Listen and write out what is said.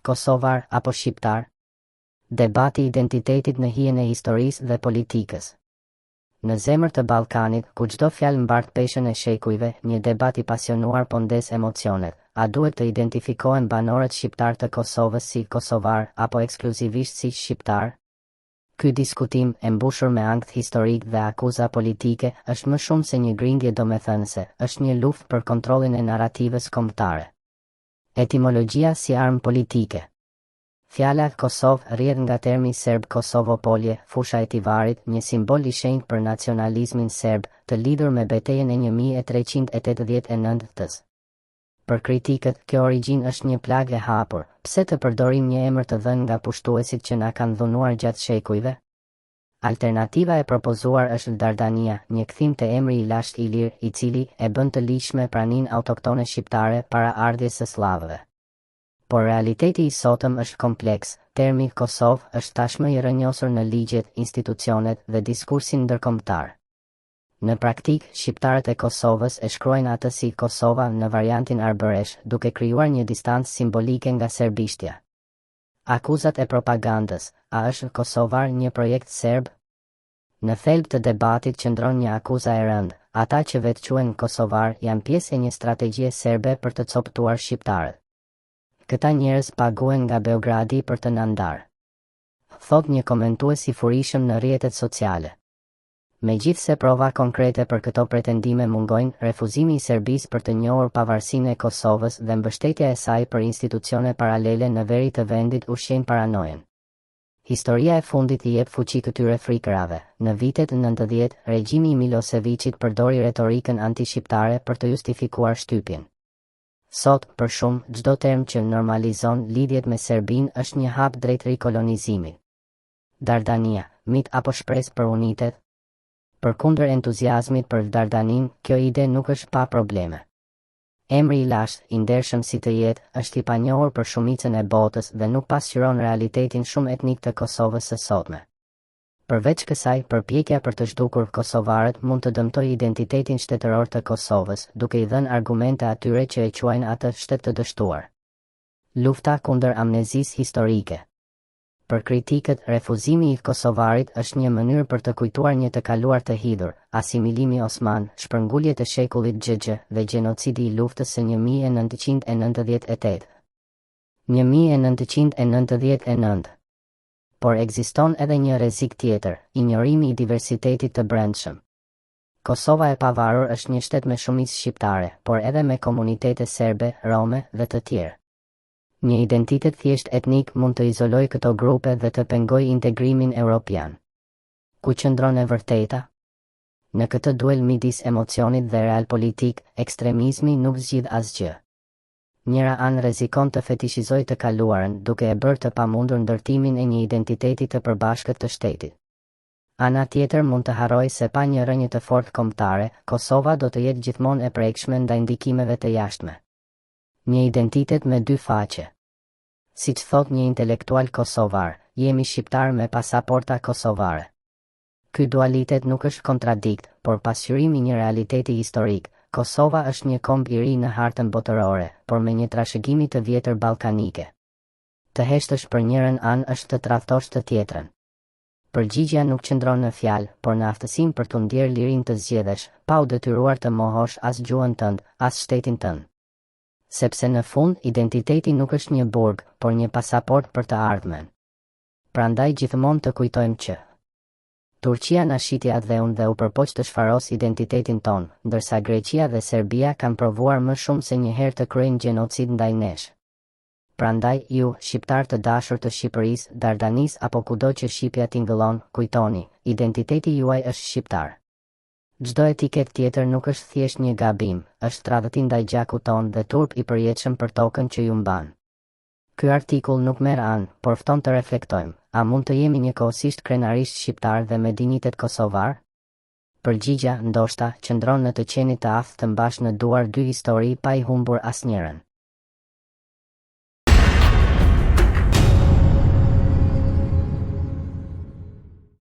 kosovar apo shqiptar? Debati i identitetit në hijen e historisë dhe politikës. Në zemër të Ballkanit, ku çdo fjalë mbart peshën e shekujve, një debat i pasionuar po ndes emocionet. A duhet të identifikohen banorët shqiptar të Kosovës si kosovar apo ekskluzivisht si shqiptar? Ky diskutim, e mbushur me ankth historik dhe akuza politike, është më shumë se një grindje domethënëse, është një luftë për kontrollin e narrativës kombëtare. Etimologjia si armë politike. Fjala Kosovë rrjedh nga termi serb Kosovopolje, fusha e Tivarit, një simbol i shenjtë për nacionalizmin serb, të lidhur me betejën e 1389-s. Për kritikët, kjo origjinë është një plagë e hapur. Pse të përdorim një emër të dhënë nga pushtuesit që na kanë dhunuar gjatë shekujve? Alternativa e propozuar është Dardania, një kthim të emri i lashtë Ilir, i cili e bën të ligjshme praninë autoktone shqiptare para ardhjes së slavëve. Por realiteti i sotëm është kompleks. Termi Kosovë është tashmë i rrënjosur në ligjet, institucionet dhe diskursin ndërkombëtar. Në praktik, shqiptarët e Kosovës e shkruajnë atë si Kosova në variantin arbëresh, duke krijuar një distancë simbolike nga serbishtja. Akuzat e propagandës, a është kosovar një projekt serb? Në thelb të debatit qëndron një akuza e rëndë, ata që vetë quhen kosovar janë pjesë e një strategjie serbe për të coptuar shqiptarët. Këta njerëz paguhen nga Beogradi për të na ndarë, thot një komentues i furishëm në rrjetet sociale. Megjithse prova konkrete për këto pretendime mungojnë, refuzimi i Serbisë për të njohur pavarësinë e Kosovës dhe mbështetja e saj për institucione paralele në veri të vendit ushqejnë paranojen. Historia e fundit i jep fuqi këtyre frikërave. Në vitet 90, regjimi i Milosevicit përdori retorikën anti-shqiptare për të justifikuar shtypjen. Sot, për shumë, çdo term që normalizon lidhjet me Serbinë është një hap drejt rikolonizimit. Dardania, mit apo shpresë për unitet? Përkundër entuziazmit për Dardanin, kjo ide nuk është pa probleme. Emri i lashtë, i ndershëm si të jetë, është i panjohur për shumicën e botës dhe nuk pasqyron realitetin shumë etnik të Kosovës së sotme. Përveç kësaj, përpjekja për të zhdukur kosovarët mund të dëmtojë identitetin shtetëror të Kosovës, duke i dhënë argumente atyre që e quajnë atë shtet të dështuar. Lufta kundër amnezisë historike. Për kritikët, refuzimi i kosovarit është një mënyrë për të kujtuar një të kaluar të hidhur, asimilimi osman, shpërnguljet e shekullit xhxh dhe gjenocidi i luftës së 1998. 1999. Por ekziston edhe një rrezik tjetër, injorimi i diversitetit të brendshëm. Kosova e pavarur është një shtet me shumicë shqiptare, por edhe me komunitete serbe, rome dhe të tjerë. Një identitet thjesht etnik mund të izolojë këto grupe dhe të pengojë integrimin evropian. Ku qëndron e vërteta? Në këtë duel midis emocionit dhe realpolitik, ekstremizmi nuk zgjidh asgjë. Njëra anë rrezikon të fetishizojë të kaluarën, duke e bërë të pamundur ndërtimin e një identiteti të përbashkët të shtetit. Ana tjetër mund të harrojë se pa një rrënje të fortë kombëtare, Kosova do të jetë gjithmonë e prekshme ndaj ndikimeve të jashtme. Një identitet me dy faqe. Siç thot një intelektual kosovar, jemi shqiptar me pasaporta kosovare. Ky dualitet nuk është kontradikt, por pasqyrim i një realiteti historik. Kosova është një komb i ri në hartën botërore, por me një trashëgimi të vjetër ballkanike. Të heshtësh për njërin anë është të tradhtosh të tjetrën. Përgjigjja nuk qëndron në fjalë, por në aftësinë për të ndjerë lirinë të zgjedhësh, pa u detyruar të mohosh as gjuhën tënd, as shtetin tënd. Sepse në fund, identiteti nuk është një burg, por një pasaport për të ardhmen. Prandaj gjithmonë të kujtojmë që Turqia na shiti atë dheun dhe u përpoq të shfaros identitetin ton, ndërsa Greqia dhe Serbia kanë provuar më shumë se një herë të kryejnë gjenocid ndaj nesh. Prandaj, ju, shqiptar të dashur të Shqipërisë, Dardanisë apo kudo që shqipja tingëllon, kujtoni, identiteti juaj është shqiptar. Çdo etiket tjetër nuk është thjesht një gabim, është tradhti ndaj gjakut ton dhe turp i përjetshëm për tokën që ju mban. Ky artikull nuk merr anë, por fton të reflektojmë, a mund të jemi njëkohësisht krenarisht shqiptar dhe me dinjitet kosovar? Përgjigja, ndoshta, qëndron në të qenit të aftë të mbash në duar dy histori pa i humbur asnjërin.